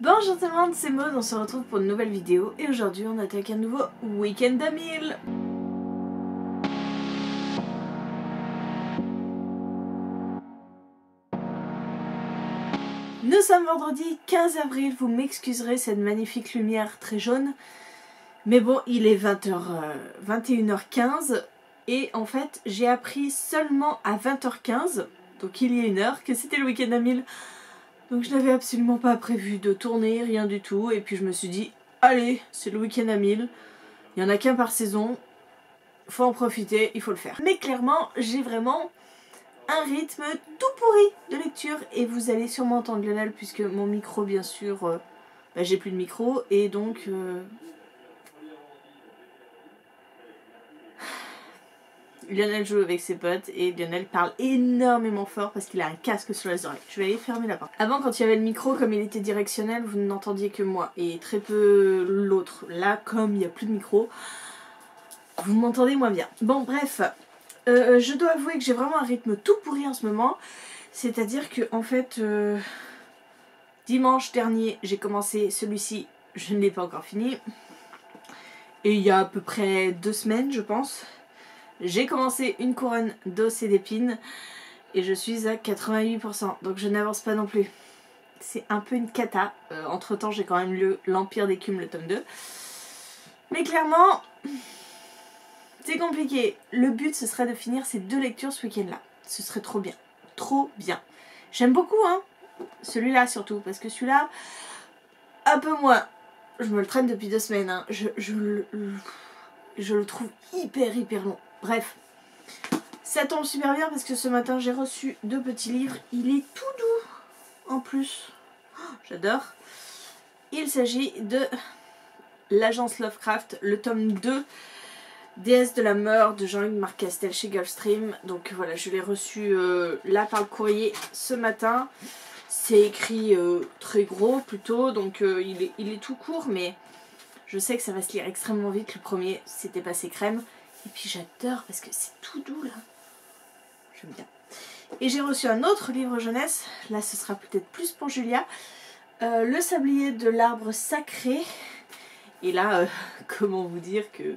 Bonjour tout le monde, c'est Maud, on se retrouve pour une nouvelle vidéo et aujourd'hui on attaque un nouveau week-end à 1000. Nous sommes vendredi 15 avril, vous m'excuserez cette magnifique lumière très jaune. Mais bon, il est 21h15 et en fait j'ai appris seulement à 20h15, donc il y a une heure, que c'était le week-end à 1000. Donc je n'avais absolument pas prévu de tourner, rien du tout. Et puis je me suis dit, allez, c'est le week-end à 1000. Il n'y en a qu'un par saison. Faut en profiter, il faut le faire. Mais clairement, j'ai vraiment un rythme tout pourri de lecture. Et vous allez sûrement entendre Lionel puisque mon micro, bien sûr, j'ai plus de micro. Et donc... Lionel joue avec ses potes et Lionel parle énormément fort parce qu'il a un casque sur les oreilles. Je vais aller fermer la porte. Avant, quand il y avait le micro, comme il était directionnel, vous n'entendiez que moi et très peu l'autre. Là, comme il n'y a plus de micro, vous m'entendez moins bien. Bon, bref, je dois avouer que j'ai vraiment un rythme tout pourri en ce moment. C'est-à-dire que, en fait, dimanche dernier, j'ai commencé celui-ci. Je ne l'ai pas encore fini. Et il y a à peu près 2 semaines, je pense. J'ai commencé une couronne d'os et d'épines et je suis à 88%, donc je n'avance pas non plus. C'est un peu une cata. Entre temps, j'ai quand même lu l'Empire d'écume, le tome 2. Mais clairement, c'est compliqué. Le but, ce serait de finir ces 2 lectures ce week-end-là. Ce serait trop bien. Trop bien. J'aime beaucoup, hein. Celui-là surtout, parce que celui-là, un peu moins. Je me le traîne depuis 2 semaines, hein. Je le trouve hyper long. Bref, ça tombe super bien parce que ce matin j'ai reçu 2 petits livres. Il est tout doux en plus. Oh, j'adore. Il s'agit de l'agence Lovecraft, le tome 2, Déesse de la Mort de Jean-Luc Marc Castel chez Gulfstream. Donc voilà, je l'ai reçu là par le courrier ce matin. C'est écrit très gros plutôt, donc il est tout court, mais je sais que ça va se lire extrêmement vite. Le premier, c'était passé crème. Et puis j'adore parce que c'est tout doux là. J'aime bien. Et j'ai reçu un autre livre jeunesse. Là, ce sera peut-être plus pour Julia. Le sablier de l'arbre sacré. Et là, comment vous dire que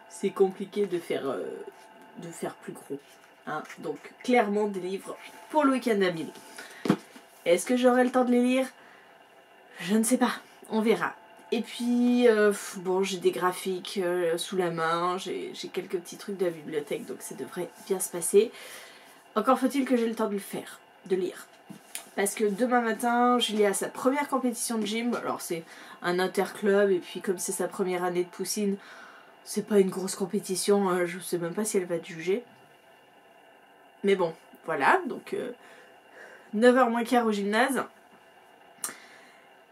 c'est compliqué de faire plus gros. Hein. Donc, clairement, des livres pour le week-end à 1000. Est-ce que j'aurai le temps de les lire? Je ne sais pas. On verra. Et puis, bon, j'ai des graphiques sous la main, j'ai quelques petits trucs de la bibliothèque, donc ça devrait bien se passer. Encore faut-il que j'ai le temps de le faire, de lire. Parce que demain matin, Julia a sa première compétition de gym. Alors c'est un interclub, et puis comme c'est sa première année de poussine, c'est pas une grosse compétition, hein, je sais même pas si elle va te juger. Mais bon, voilà, donc 9h moins quart au gymnase.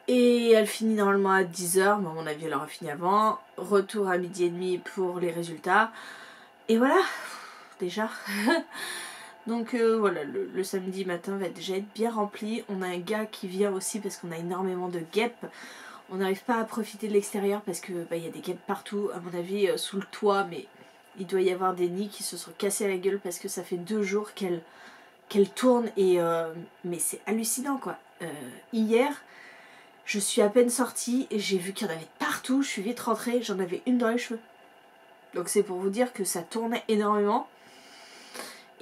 Et elle finit normalement à 10h, mais à mon avis elle aura fini avant. Retour à 12h30 pour les résultats. Et voilà, déjà. Donc voilà, le samedi matin va déjà être bien rempli. On a un gars qui vient aussi parce qu'on a énormément de guêpes. On n'arrive pas à profiter de l'extérieur parce que y a des guêpes partout. À mon avis, sous le toit, mais il doit y avoir des nids qui se sont cassés la gueule parce que ça fait 2 jours qu'elle tourne. Et mais c'est hallucinant quoi. Hier... je suis à peine sortie et j'ai vu qu'il y en avait partout. Je suis vite rentrée, j'en avais une dans les cheveux. Donc c'est pour vous dire que ça tournait énormément.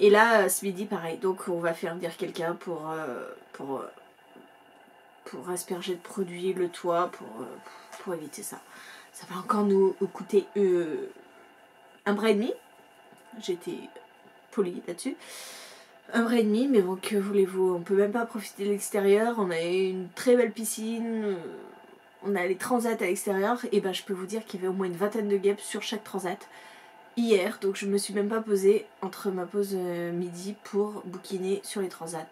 Et là, ce midi, pareil. Donc on va faire venir quelqu'un pour asperger de produits le toit pour éviter ça. Ça va encore nous coûter 1 bras et demi. J'étais polie là-dessus. 1 bras et demi, mais bon, que voulez-vous, on peut même pas profiter de l'extérieur. On a une très belle piscine, on a les transats à l'extérieur, et ben je peux vous dire qu'il y avait au moins une vingtaine de guêpes sur chaque transat hier, donc je me suis même pas posée entre ma pause midi pour bouquiner sur les transats.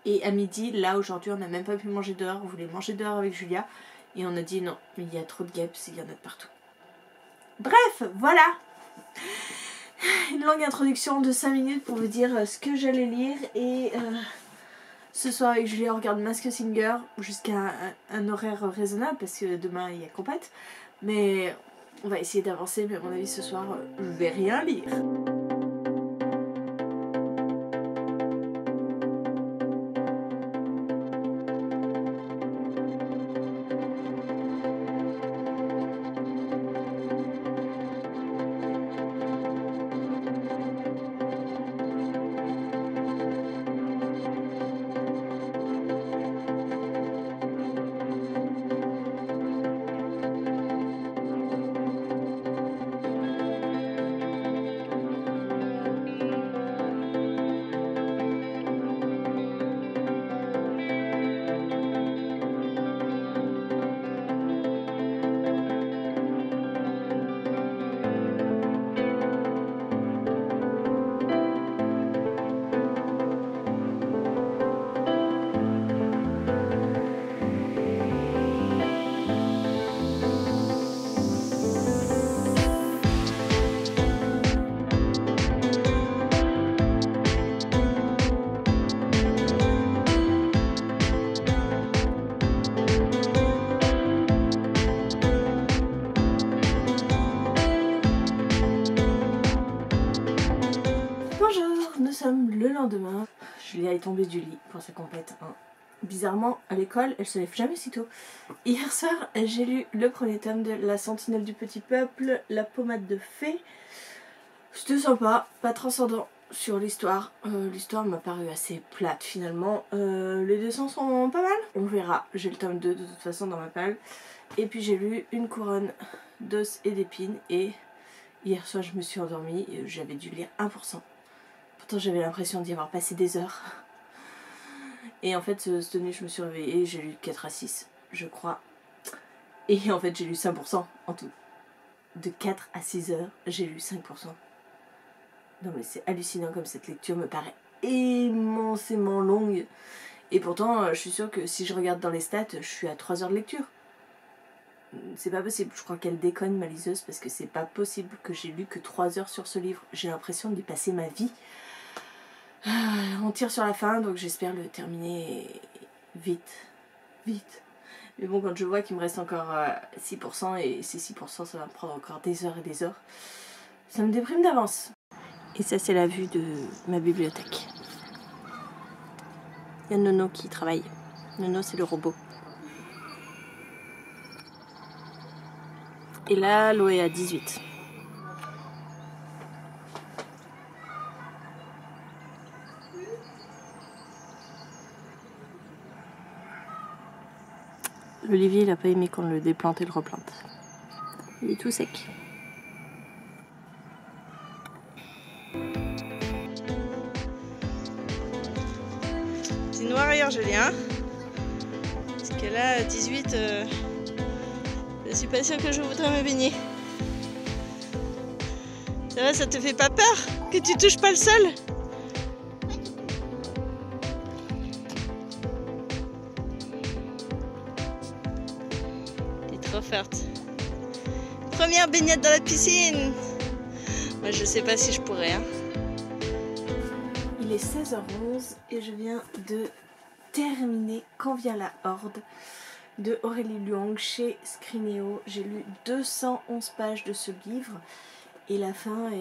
Et à midi, là aujourd'hui, on n'a même pas pu manger dehors, on voulait manger dehors avec Julia, et on a dit non, il y a trop de guêpes, il y en a de partout. Bref, voilà. Une longue introduction de 5 minutes pour vous dire ce que j'allais lire. Et ce soir avec Julia on regarde Masked Singer jusqu'à un horaire raisonnable parce que demain il y a compète. Mais on va essayer d'avancer, mais à mon avis ce soir je vais rien lire. lendemain, Julia est tombée du lit pour sa compète. Hein. Bizarrement, à l'école, elle se lève jamais si tôt. Hier soir, j'ai lu le premier tome de La Sentinelle du Petit Peuple, La Pommade de Fée. C'était sympa, pas transcendant sur l'histoire. L'histoire m'a paru assez plate finalement. Les dessins sont pas mal. On verra, j'ai le tome 2 de toute façon dans ma palle. Et puis j'ai lu Une couronne d'os et d'épines. Et hier soir, je me suis endormie. J'avais dû lire 1%. Pourtant, j'avais l'impression d'y avoir passé des heures. Et en fait, cette nuit, je me suis réveillée et j'ai lu 4 à 6, je crois. Et en fait, j'ai lu 5% en tout. De 4 à 6 heures, j'ai lu 5%. Non mais c'est hallucinant comme cette lecture me paraît immensément longue. Et pourtant, je suis sûre que si je regarde dans les stats, je suis à 3 heures de lecture. C'est pas possible, je crois qu'elle déconne ma liseuse parce que c'est pas possible que j'ai lu que 3 heures sur ce livre. J'ai l'impression d'y passer ma vie. On tire sur la fin, donc j'espère le terminer vite. Mais bon, quand je vois qu'il me reste encore 6%, et ces 6%, ça va me prendre encore des heures et des heures, ça me déprime d'avance. Et ça, c'est la vue de ma bibliothèque. Il y a Nono qui travaille. Nono, c'est le robot. Et là, Loé a 18. L'olivier, il a pas aimé qu'on le déplante et le replante. Il est tout sec. C'est noir ailleurs, Julien. Parce que là, à 18, je suis pas sûre que je voudrais me baigner. Ça va, ça te fait pas peur que tu touches pas le sol? T'es trop forte. Première baignade dans la piscine. Moi, je sais pas si je pourrais. Hein. Il est 16h11 et je viens de terminer Quand vient la Horde de Aurélie Luong chez Scrinéo. J'ai lu 211 pages de ce livre et la fin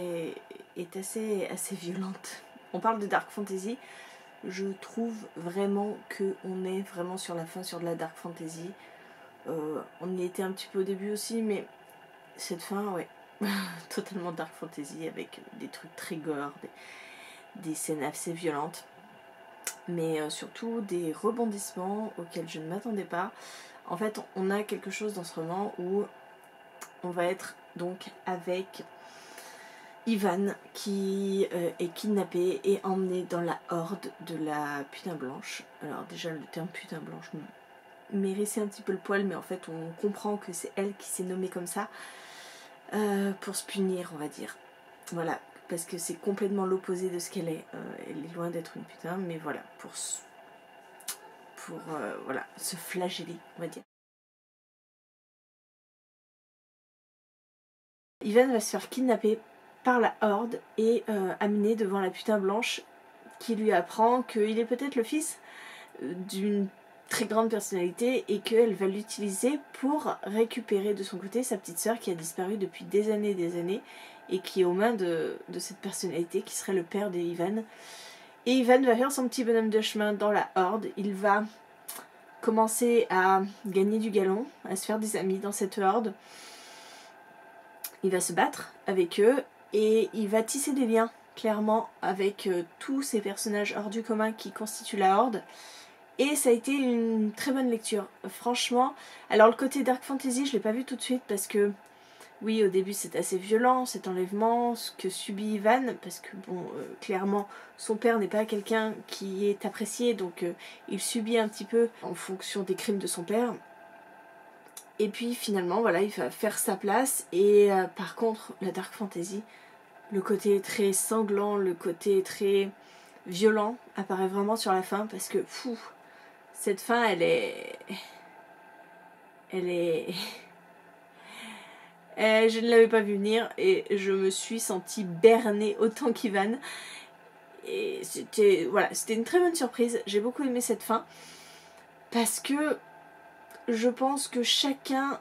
est assez violente. On parle de dark fantasy. Je trouve vraiment qu'on est vraiment sur la fin sur de la dark fantasy. On y était un petit peu au début aussi, mais cette fin, ouais, totalement dark fantasy avec des trucs très gore, des scènes assez violentes, mais surtout des rebondissements auxquels je ne m'attendais pas. En fait, on a quelque chose dans ce roman où on va être donc avec Ivan qui est kidnappé et emmené dans la horde de la putain blanche. Alors déjà, le terme putain blanche m'hérissait un petit peu le poil, mais en fait on comprend que c'est elle qui s'est nommée comme ça pour se punir, on va dire. Voilà, parce que c'est complètement l'opposé de ce qu'elle est. Elle est loin d'être une putain, mais voilà, pour voilà, se flageller, on va dire. Ivan va se faire kidnapper par la horde et amener devant la putain blanche qui lui apprend qu'il est peut-être le fils d'une très grande personnalité et qu'elle va l'utiliser pour récupérer de son côté sa petite sœur qui a disparu depuis des années et qui est aux mains de cette personnalité qui serait le père d'Ivan. Et Ivan va faire son petit bonhomme de chemin dans la horde. Il va commencer à gagner du galon, à se faire des amis dans cette horde. Il va se battre avec eux et il va tisser des liens clairement avec tous ces personnages hors du commun qui constituent la horde. Et ça a été une très bonne lecture, franchement. Alors le côté dark fantasy, je l'ai pas vu tout de suite parce que oui, au début c'est assez violent cet enlèvement, ce que subit Ivan, parce que bon, clairement son père n'est pas quelqu'un qui est apprécié, donc il subit un petit peu en fonction des crimes de son père. Et puis finalement, voilà, il va faire sa place. Et par contre, la dark fantasy, le côté très sanglant, le côté très violent apparaît vraiment sur la fin parce que cette fin, elle est... je ne l'avais pas vu venir et je me suis sentie bernée autant qu'Ivan. Et c'était une très bonne surprise. J'ai beaucoup aimé cette fin parce que je pense que chacun,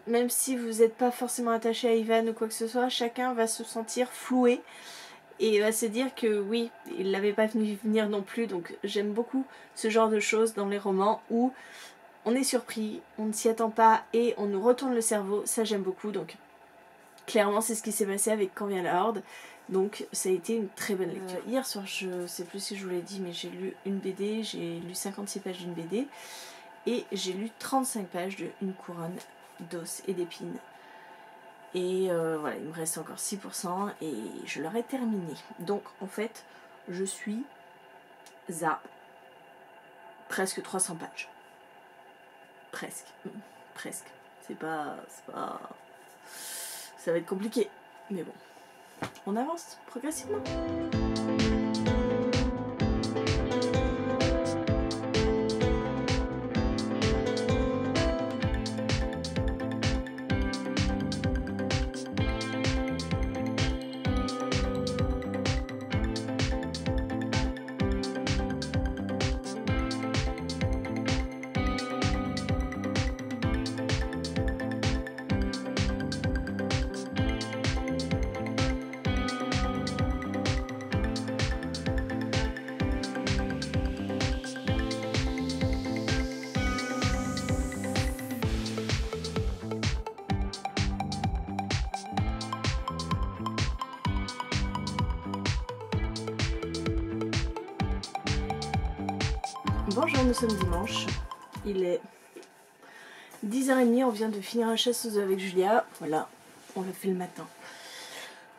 même si vous n'êtes pas forcément attaché à Ivan ou quoi que ce soit, chacun va se sentir floué et va se dire que oui, il l'avait pas vu venir non plus. Donc j'aime beaucoup ce genre de choses dans les romans où on est surpris, on ne s'y attend pas et on nous retourne le cerveau. Ça j'aime beaucoup. Donc clairement c'est ce qui s'est passé avec Quand vient la Horde. Donc ça a été une très bonne lecture. Hier soir, je sais plus si je vous l'ai dit, mais j'ai lu une BD, j'ai lu 56 pages d'une BD et j'ai lu 35 pages de Une couronne d'os et d'épines. Et voilà, il me reste encore 6% et je l'aurai terminé. Donc en fait, je suis à presque 300 pages. Presque. Presque. C'est pas... Ça va être compliqué. Mais bon, on avance progressivement. Bonjour, nous sommes dimanche, il est 10h30, on vient de finir la chasse aux œufs avec Julia, voilà, on l'a fait le matin,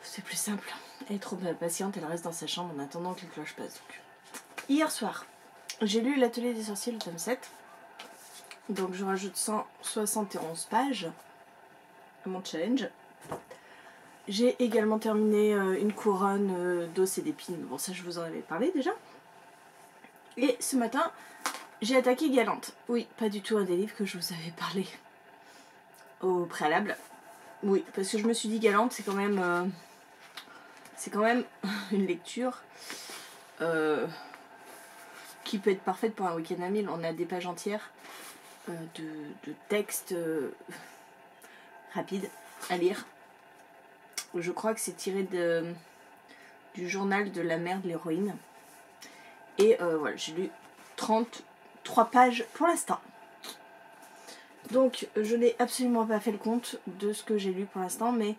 c'est plus simple, elle est trop patiente, elle reste dans sa chambre en attendant que les cloches passent. Donc. Hier soir, j'ai lu L'Atelier des sorciers, le tome 7, donc je rajoute 171 pages à mon challenge. J'ai également terminé Une couronne d'os et d'épines, bon ça je vous en avais parlé déjà. Et ce matin, j'ai attaqué Galante. Oui, pas du tout un des livres que je vous avais parlé au préalable. Oui, parce que je me suis dit Galante, c'est quand même une lecture qui peut être parfaite pour un week-end à 1000. On a des pages entières de textes rapides à lire. Je crois que c'est tiré du journal de la mère de l'héroïne. Et voilà, j'ai lu 33 pages pour l'instant. Donc je n'ai absolument pas fait le compte de ce que j'ai lu pour l'instant, mais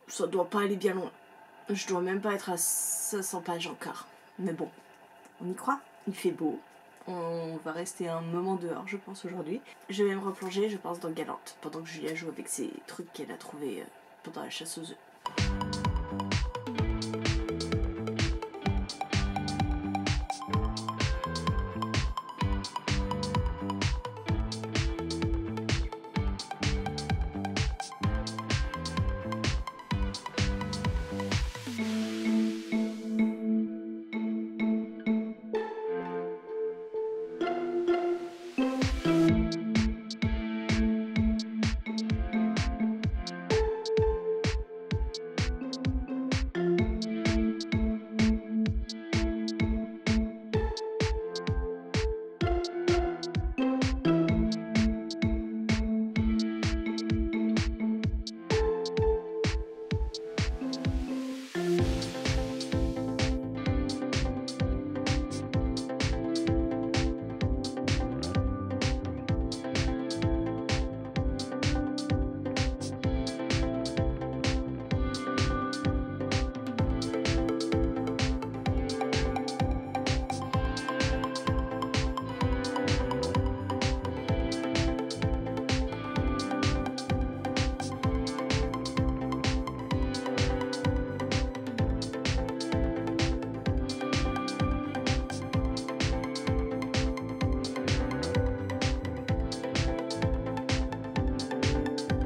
ça doit pas aller bien loin. Je dois même pas être à 500 pages encore. Mais bon, on y croit, il fait beau. On va rester un moment dehors, je pense, aujourd'hui. Je vais me replonger, je pense, dans Galante, pendant que Julia joue avec ses trucs qu'elle a trouvés pendant la chasse aux œufs.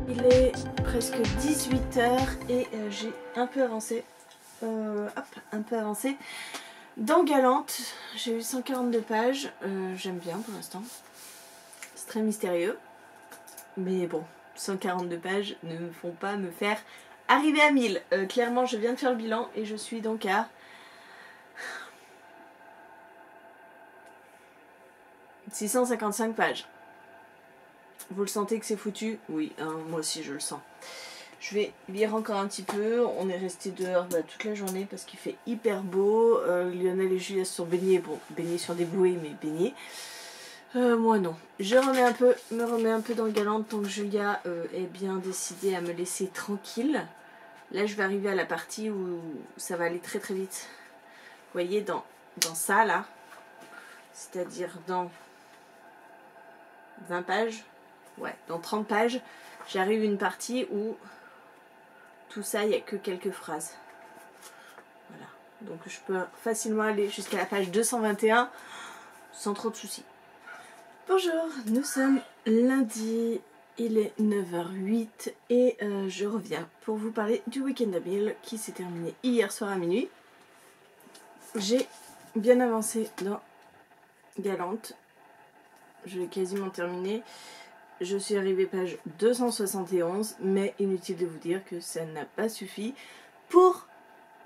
Il est presque 18h et j'ai un peu avancé. Dans Galante, j'ai eu 142 pages. J'aime bien pour l'instant. C'est très mystérieux. Mais bon, 142 pages ne me font pas me faire arriver à 1000. Clairement, je viens de faire le bilan et je suis donc à 655 pages. Vous le sentez que c'est foutu? Oui, hein, moi aussi je le sens. Je vais lire encore un petit peu. On est resté dehors toute la journée parce qu'il fait hyper beau. Lionel et Julia se sont baignés. Bon, baignés sur des bouées, mais baignés. Moi non. Je me remets un peu dans Galante tant que Julia est bien décidée à me laisser tranquille. Là, je vais arriver à la partie où ça va aller très très vite. Vous voyez, dans ça là, c'est-à-dire dans 20 pages, ouais, dans 30 pages, j'arrive à une partie où tout ça, il n'y a que quelques phrases. Voilà. Donc je peux facilement aller jusqu'à la page 221 sans trop de soucis. Bonjour, nous sommes lundi, il est 9h08 et je reviens pour vous parler du week-end d'Abil qui s'est terminé hier soir à minuit. J'ai bien avancé dans Galante, je l'ai quasiment terminé. Je suis arrivée page 271, mais inutile de vous dire que ça n'a pas suffi pour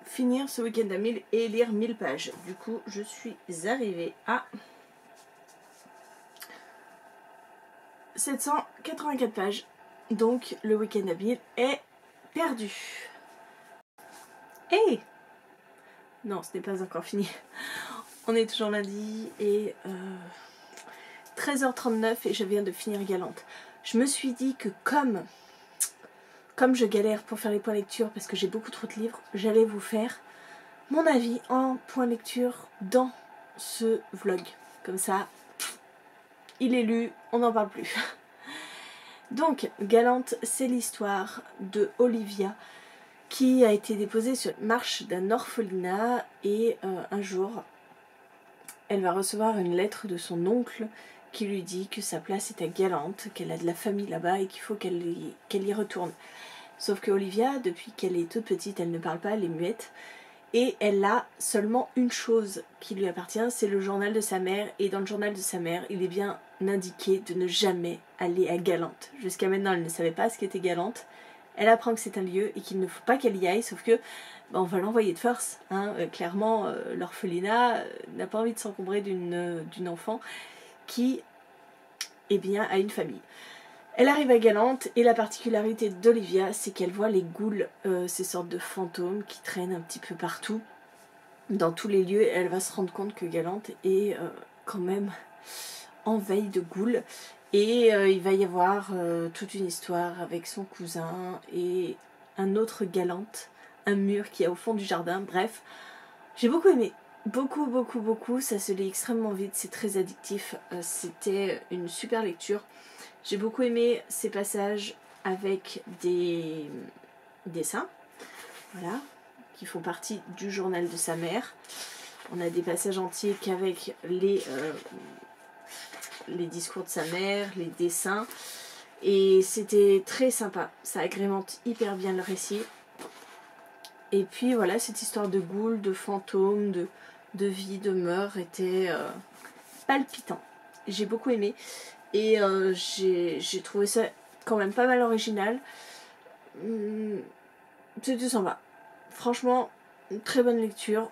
finir ce week-end à 1000 et lire 1000 pages. Du coup, je suis arrivée à 784 pages. Donc, le week-end à 1000 est perdu. Hey! Non, ce n'est pas encore fini. On est toujours lundi et 13h39 et je viens de finir Galante. Je me suis dit que comme je galère pour faire les points lecture parce que j'ai beaucoup trop de livres, j'allais vous faire mon avis en point lecture dans ce vlog. Comme ça, il est lu, on n'en parle plus. Donc, Galante, c'est l'histoire de Olivia qui a été déposée sur la marche d'un orphelinat et un jour, elle va recevoir une lettre de son oncle qui lui dit que sa place est à Galante, qu'elle a de la famille là-bas et qu'il faut qu'elle y retourne. Sauf que Olivia, depuis qu'elle est toute petite, elle ne parle pas, elle est muette. Et elle a seulement une chose qui lui appartient, c'est le journal de sa mère. Et dans le journal de sa mère, il est bien indiqué de ne jamais aller à Galante. Jusqu'à maintenant, elle ne savait pas ce qu'était Galante. Elle apprend que c'est un lieu et qu'il ne faut pas qu'elle y aille, sauf que on va l'envoyer de force. Hein. Clairement, l'orphelinat n'a pas envie de s'encombrer d'une enfant qui a une famille. Elle arrive à Galante et la particularité d'Olivia, c'est qu'elle voit les ghouls, ces sortes de fantômes qui traînent un petit peu partout, dans tous les lieux. Elle va se rendre compte que Galante est quand même en veille de ghouls. Et il va y avoir toute une histoire avec son cousin et un autre Galante, un mur qui est au fond du jardin. Bref, j'ai beaucoup aimé. Beaucoup, beaucoup, beaucoup. Ça se lit extrêmement vite, c'est très addictif. C'était une super lecture. J'ai beaucoup aimé ces passages avec des dessins, voilà, qui font partie du journal de sa mère. On a des passages entiers qu'avec les discours de sa mère, les dessins. Et c'était très sympa. Ça agrémente hyper bien le récit. Et puis voilà, cette histoire de ghouls, de fantômes, de vie, de mort était palpitant. J'ai beaucoup aimé. Et j'ai trouvé ça quand même pas mal original. C'était sympa. Franchement, une très bonne lecture.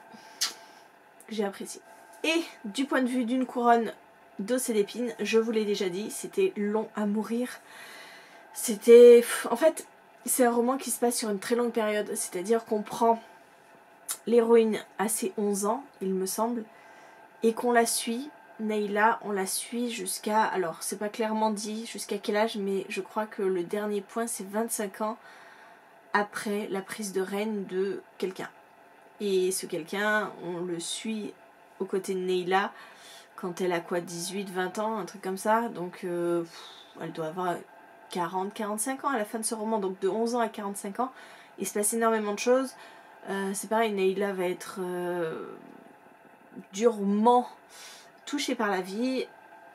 J'ai apprécié. Et du point de vue d'une couronne d'os et d'épines, je vous l'ai déjà dit, c'était long à mourir. C'était... En fait, c'est un roman qui se passe sur une très longue période. C'est-à-dire qu'on prend l'héroïne à ses 11 ans, il me semble, et qu'on la suit. Neyla, on la suit jusqu'à, alors c'est pas clairement dit jusqu'à quel âge, mais je crois que le dernier point c'est 25 ans après la prise de règne de quelqu'un. Et ce quelqu'un, on le suit aux côtés de Neyla quand elle a quoi, 18-20 ans, un truc comme ça. Donc elle doit avoir 40-45 ans à la fin de ce roman, donc de 11 ans à 45 ans. Il se passe énormément de choses. C'est pareil, Neyla va être durement touchée par la vie.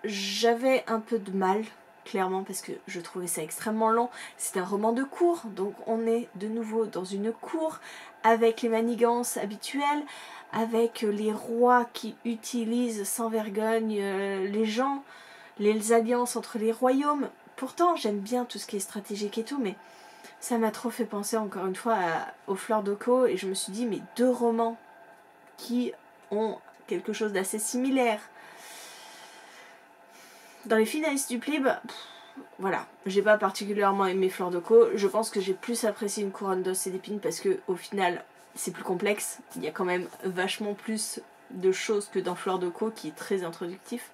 J'avais un peu de mal, clairement, parce que je trouvais ça extrêmement long. C'est un roman de cour, donc on est de nouveau dans une cour avec les manigances habituelles, avec les rois qui utilisent sans vergogne les gens, les alliances entre les royaumes. Pourtant, j'aime bien tout ce qui est stratégique et tout, mais ça m'a trop fait penser encore une fois aux Fleurs de Caux, et je me suis dit, mais deux romans qui ont quelque chose d'assez similaire. Dans les finalistes du Plib, voilà, j'ai pas particulièrement aimé Fleur de Co. Je pense que j'ai plus apprécié une couronne d'os et d'épines parce que au final c'est plus complexe. Il y a quand même vachement plus de choses que dans Fleur de Co qui est très introductif.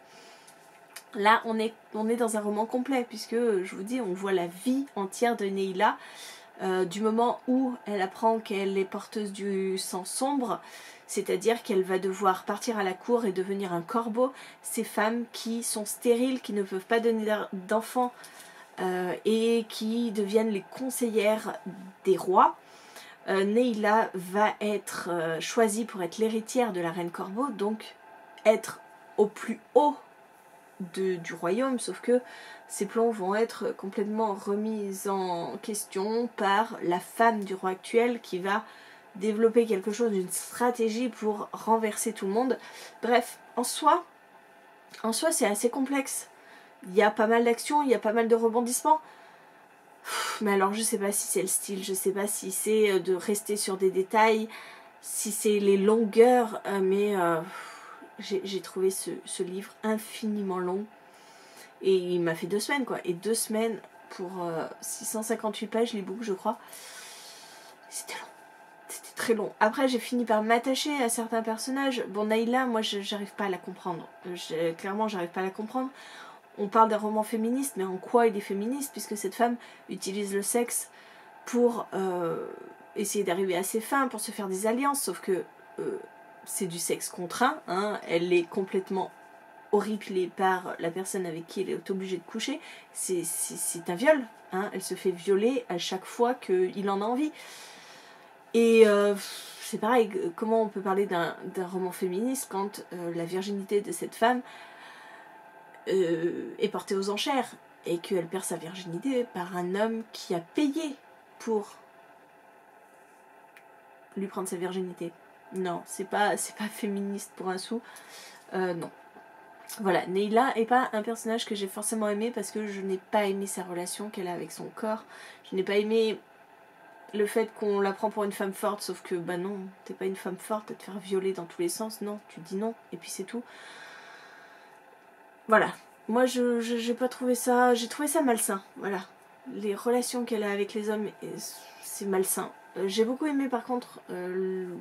Là on est dans un roman complet puisque je vous dis on voit la vie entière de Neyla. Du moment où elle apprend qu'elle est porteuse du sang sombre, c'est-à-dire qu'elle va devoir partir à la cour et devenir un corbeau. Ces femmes qui sont stériles, qui ne peuvent pas donner d'enfants et qui deviennent les conseillères des rois. Neyla va être choisie pour être l'héritière de la reine corbeau, donc être au plus haut du royaume, sauf que ces plans vont être complètement remis en question par la femme du roi actuel qui va développer quelque chose, une stratégie pour renverser tout le monde. Bref, en soi c'est assez complexe. Il y a pas mal d'actions, il y a pas mal de rebondissements. Mais alors je sais pas si c'est le style, je sais pas si c'est de rester sur des détails, si c'est les longueurs, mais j'ai trouvé ce livre infiniment long. Et il m'a fait 2 semaines quoi. Et 2 semaines pour 658 pages l'ebook je crois. C'était long. C'était très long. Après j'ai fini par m'attacher à certains personnages. Bon Neyla, moi j'arrive pas à la comprendre. Clairement j'arrive pas à la comprendre. On parle d'un roman féministe, mais en quoi il est féministe puisque cette femme utilise le sexe pour essayer d'arriver à ses fins, pour se faire des alliances. Sauf que c'est du sexe contraint. Hein. Elle est complètement horripilée par la personne avec qui elle est obligée de coucher. C'est un viol. Hein. Elle se fait violer à chaque fois qu'il en a envie. Et c'est pareil, comment on peut parler d'un roman féministe quand la virginité de cette femme est portée aux enchères et qu'elle perd sa virginité par un homme qui a payé pour lui prendre sa virginité. Non, c'est pas féministe pour un sou. Non. Voilà, Neyla est pas un personnage que j'ai forcément aimé parce que je n'ai pas aimé sa relation qu'elle a avec son corps. Je n'ai pas aimé le fait qu'on la prend pour une femme forte, sauf que bah non, t'es pas une femme forte à te faire violer dans tous les sens, non, tu dis non, et puis c'est tout. Voilà, moi j'ai pas trouvé ça, j'ai trouvé ça malsain, voilà. Les relations qu'elle a avec les hommes, c'est malsain. J'ai beaucoup aimé par contre le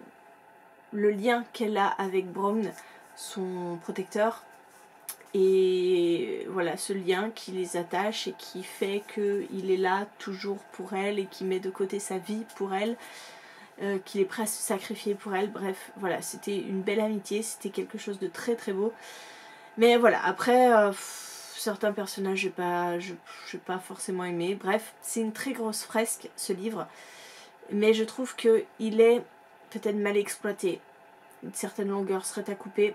lien qu'elle a avec Brown, son protecteur. Et voilà, ce lien qui les attache et qui fait qu'il est là toujours pour elle et qui met de côté sa vie pour elle, qu'il est prêt à se sacrifier pour elle. Bref, voilà, c'était une belle amitié, c'était quelque chose de très très beau. Mais voilà, après, certains personnages j'ai pas forcément aimé. Bref, c'est une très grosse fresque ce livre, mais je trouve qu'il est peut-être mal exploité. Une certaine longueur serait à couper.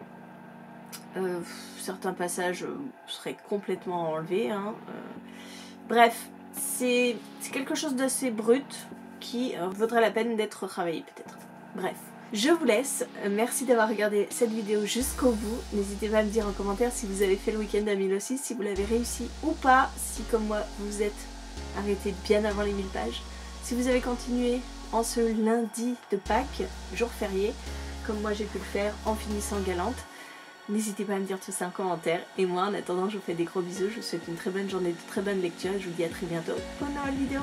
Certains passages seraient complètement enlevés. Hein. Bref, c'est quelque chose d'assez brut qui vaudrait la peine d'être retravaillé peut-être. Bref, je vous laisse. Merci d'avoir regardé cette vidéo jusqu'au bout. N'hésitez pas à me dire en commentaire si vous avez fait le week-end à 1000 aussi, si vous l'avez réussi ou pas, si comme moi vous êtes arrêté bien avant les 1000 pages, si vous avez continué en ce lundi de Pâques, jour férié, comme moi j'ai pu le faire en finissant Galante. N'hésitez pas à me dire tout ça en commentaire. Et moi, en attendant, je vous fais des gros bisous. Je vous souhaite une très bonne journée, de très bonne lecture. Et je vous dis à très bientôt pour une nouvelle vidéo.